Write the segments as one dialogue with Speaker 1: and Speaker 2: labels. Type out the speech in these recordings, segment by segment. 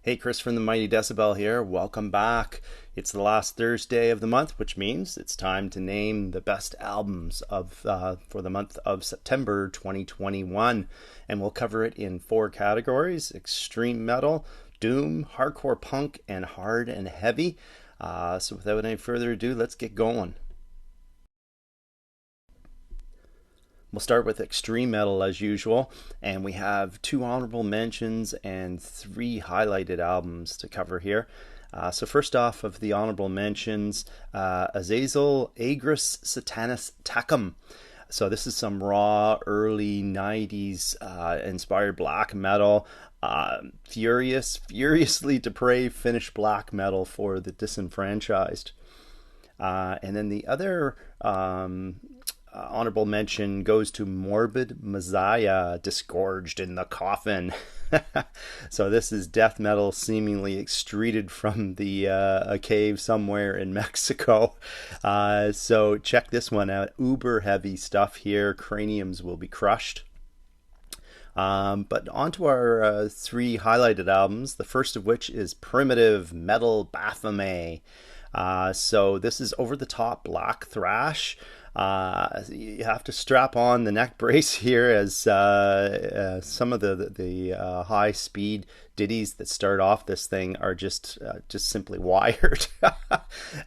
Speaker 1: Hey, Chris from the Mighty Decibel here. Welcome back. It's the last Thursday of the month, which means it's time to name the best albums for the month of September 2021. And we'll cover it in 4 categories: extreme metal, doom, hardcore punk, and hard and heavy. So without any further ado, let's get going. We'll start with extreme metal as usual, and we have 2 honorable mentions and 3 highlighted albums to cover here. So first off of the honorable mentions, AZAZEL, Aegrus, Satanas, Tecum. So this is some raw early 90s inspired black metal, furiously depraved Finnish black metal for the disenfranchised. And then the other honorable mention goes to MORBID, Messiah, Disgorged in the Coffin. So this is death metal seemingly extruded from a cave somewhere in Mexico. So check this one out. Uber heavy stuff here. Craniums will be crushed. But on to our 3 highlighted albums, the first of which is primitive metal Baphomet. So this is over-the-top black thrash. You have to strap on the neck brace here, as some of the high speed ditties that start off this thing are just simply wired.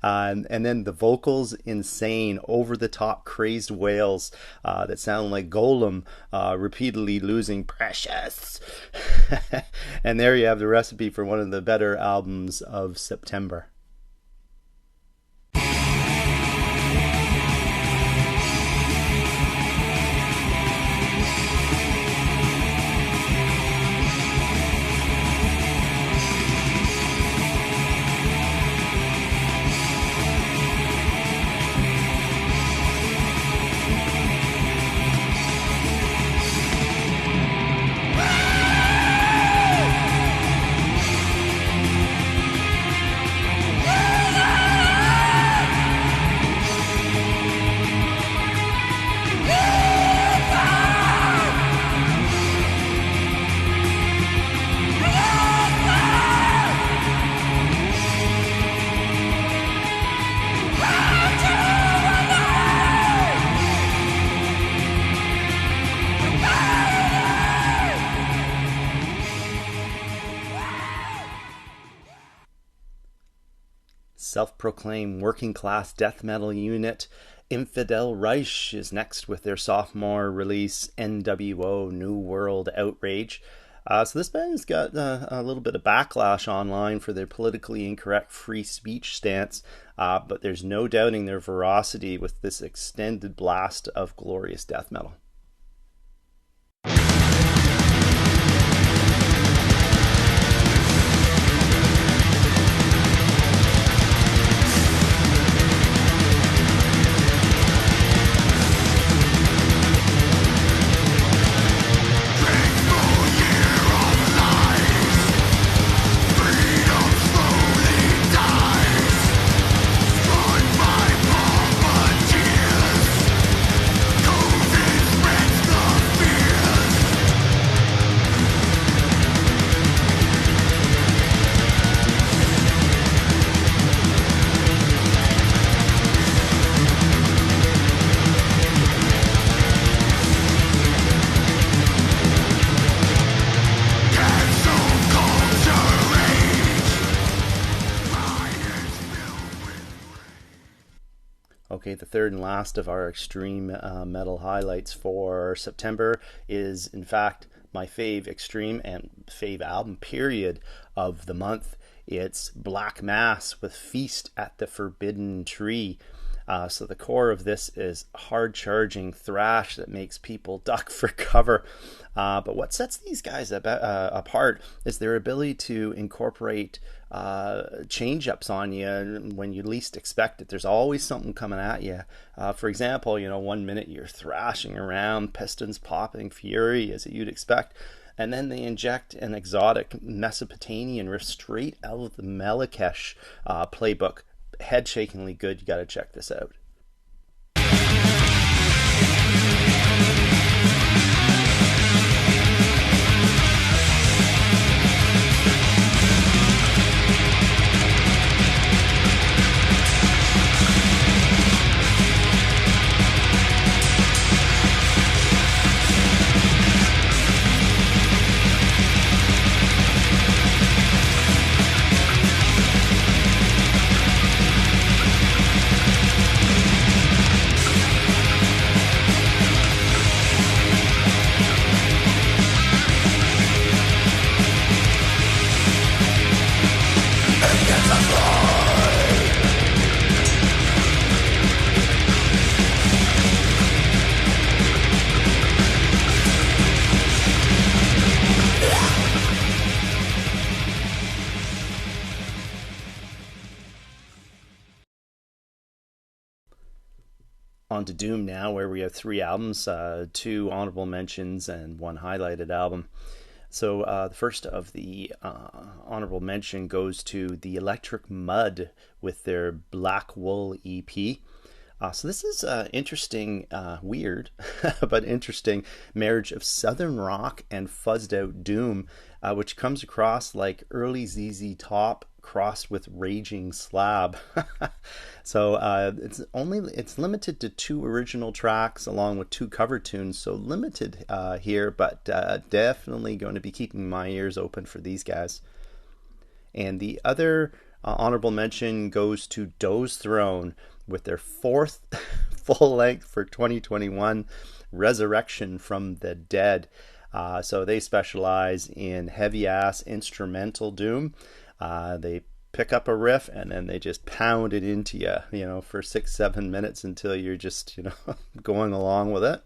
Speaker 1: And then the vocals, insane, over the top crazed wails that sound like Golem repeatedly losing precious. And there you have the recipe for one of the better albums of September. Self-proclaimed working-class death metal unit INFIDEL REICH is next with their sophomore release N.W.O. New World Outrage. So this band's got a little bit of backlash online for their politically incorrect free speech stance, but there's no doubting their veracity with this extended blast of glorious death metal. Okay, the third and last of our extreme metal highlights for September is, in fact, my fave extreme and fave album period of the month. It's Black Mass with Feast at the Forbidden Tree. So the core of this is hard-charging thrash that makes people duck for cover. But what sets these guys apart is their ability to incorporate change-ups on you when you least expect it. There's always something coming at you. For example, 1 minute you're thrashing around, pistons popping, fury, as you'd expect. And then they inject an exotic Mesopotamian riff straight out of the Malakesh playbook. Head-shakingly good. You got to check this out. on to Doom now, where we have 3 albums, 2 honorable mentions and 1 highlighted album. So the first of the honorable mention goes to the Electric Mud with their Black Wool EP. So this is interesting, weird, but interesting marriage of Southern rock and fuzzed out doom, which comes across like early ZZ Top crossed with raging slab. So it's limited to 2 original tracks along with 2 cover tunes, so limited here, but definitely going to be keeping my ears open for these guys. And the other honorable mention goes to DOZETHRONE with their 4th full length for 2021, Resurrection from the Dead. So they specialize in heavy ass instrumental doom. They pick up a riff and then they just pound it into you, for 6-7 minutes until you're just, going along with it.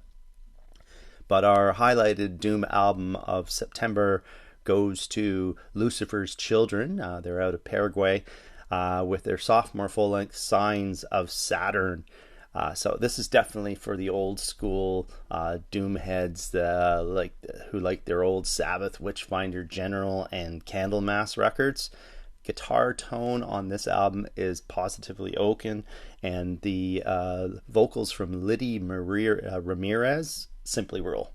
Speaker 1: But our highlighted doom album of September goes to Lucifer's Children. They're out of Paraguay with their sophomore full-length Signs of Saturn. So this is definitely for the old school doom heads who like their old Sabbath, Witchfinder General, and Candlemass records. Guitar tone on this album is positively oaken, and the vocals from Liddy Ramirez simply rule.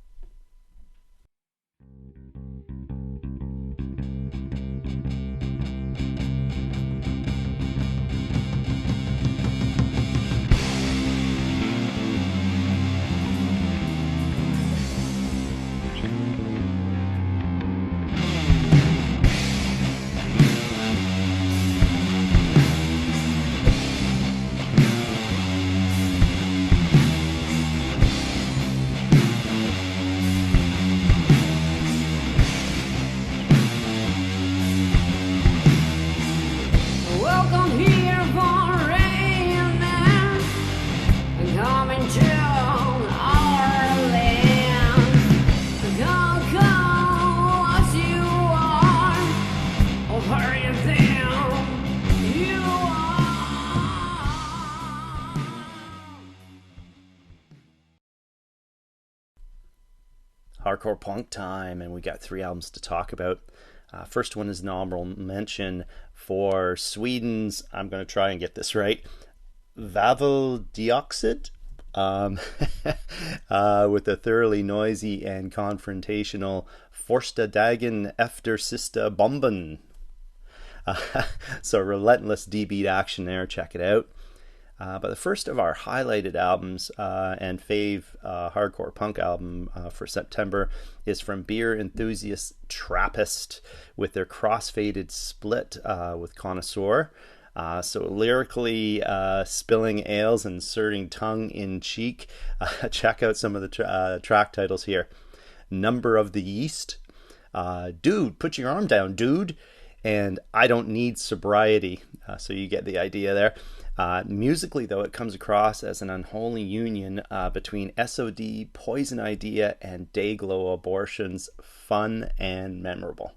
Speaker 1: Hardcore punk time, and we got 3 albums to talk about. First one is an honorable mention for Sweden's, I'm going to try and get this right, SVAVELDIOXID, with a thoroughly noisy and confrontational Forsta, Dagen, Efter, Sista, Bomben. So relentless D-beat action there, check it out. But the first of our highlighted albums and fave hardcore punk album for September is from beer enthusiast TRAPPIST with their crossfaded split with Connoisseur. So lyrically spilling ales and inserting tongue in cheek. Check out some of the track titles here. Number of the Yeast, Dude, Put Your Arm Down, Dude, and I Don't Need Sobriety. So you get the idea there. Musically, though, it comes across as an unholy union between SOD, Poison Idea, and Dayglow Abortions, fun and memorable.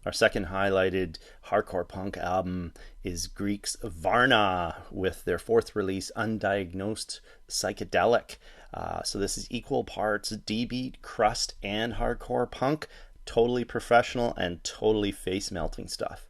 Speaker 1: Our second highlighted hardcore punk album is Greek's ZVARNA with their 4th release, Undiagnosed Psychedelic. So this is equal parts D-beat, crust, and hardcore punk. Totally professional and totally face melting stuff.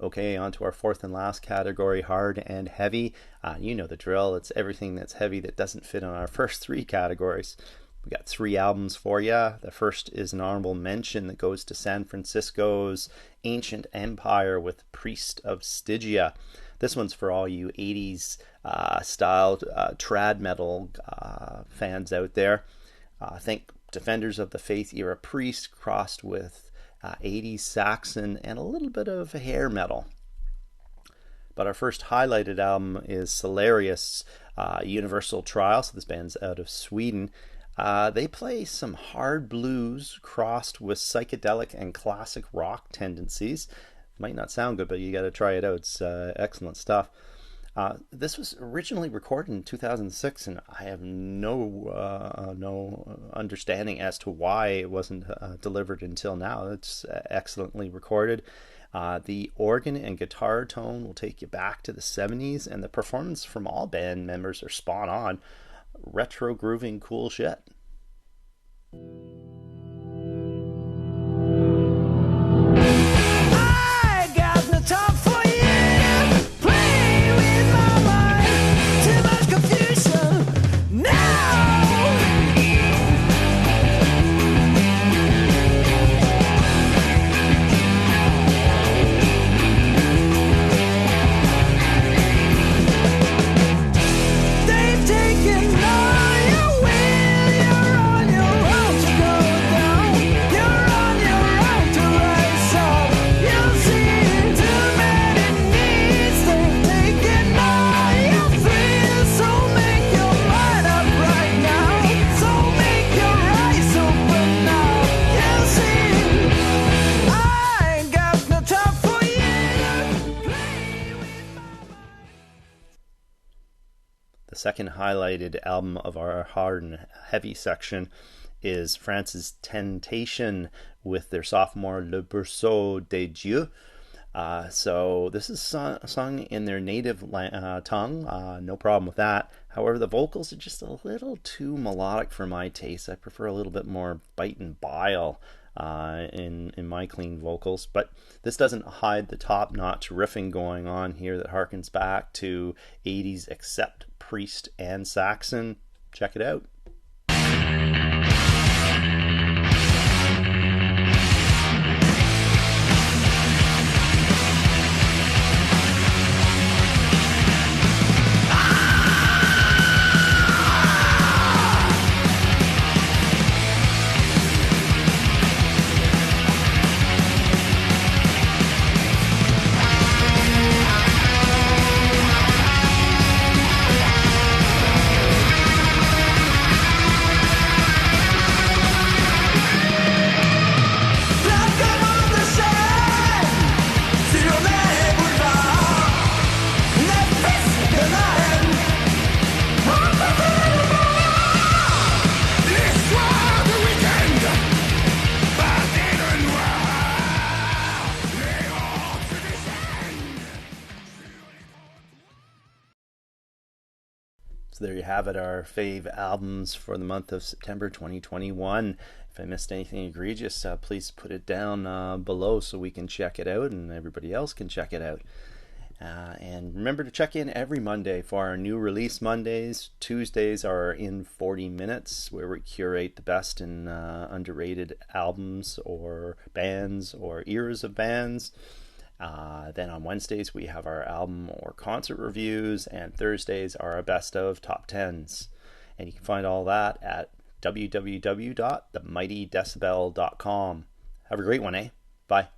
Speaker 1: Okay, on to our fourth and last category, hard and heavy. You know the drill. It's everything that's heavy that doesn't fit on our first three categories. We got 3 albums for you. The first is an honorable mention that goes to San Francisco's Ancient Empire with Priest of Stygia. This one's for all you 80s styled trad metal fans out there. Think Defenders of the Faith era Priest crossed with 80s Saxon and a little bit of hair metal. But our first highlighted album is SOLARIUS, Universal Trial. So this band's out of Sweden. They play some hard blues crossed with psychedelic and classic rock tendencies. Might not sound good, but you got to try it out. It's excellent stuff. This was originally recorded in 2006, and I have no understanding as to why it wasn't delivered until now. It's excellently recorded. The organ and guitar tone will take you back to the 70s, and the performance from all band members are spot on. Retro grooving cool shit.
Speaker 2: I got no time for you. Play with my mind. Too much confusion now. They've taken all your will. You're on your own to go down. You're on your own to rise up. You've seen too many needs. They've taken all your thrills. So make your mind up right now. So make your eyes open now. You see, I ain't got no time for you. Play with my mind.
Speaker 1: The second highlighted album of our hard and heavy section is France's Tentation with their sophomore Le Berceau des Dieux. So this is sung in their native tongue, no problem with that. However, the vocals are just a little too melodic for my taste. I prefer a little bit more bite and bile in my clean vocals, but this doesn't hide the top-notch riffing going on here that harkens back to 80s Accept, Priest, and Saxon. Check it out. So there you have it, our fave albums for the month of September 2021. If I missed anything egregious, please put it down below so we can check it out and everybody else can check it out. And remember to check in every Monday for our new release Mondays. Tuesdays are in 40 minutes, where we curate the best and underrated albums or bands or eras of bands. Then on Wednesdays we have our album or concert reviews, and Thursdays are our best of top 10s. And you can find all that at www.themightydecibel.com. Have a great one, eh? Bye.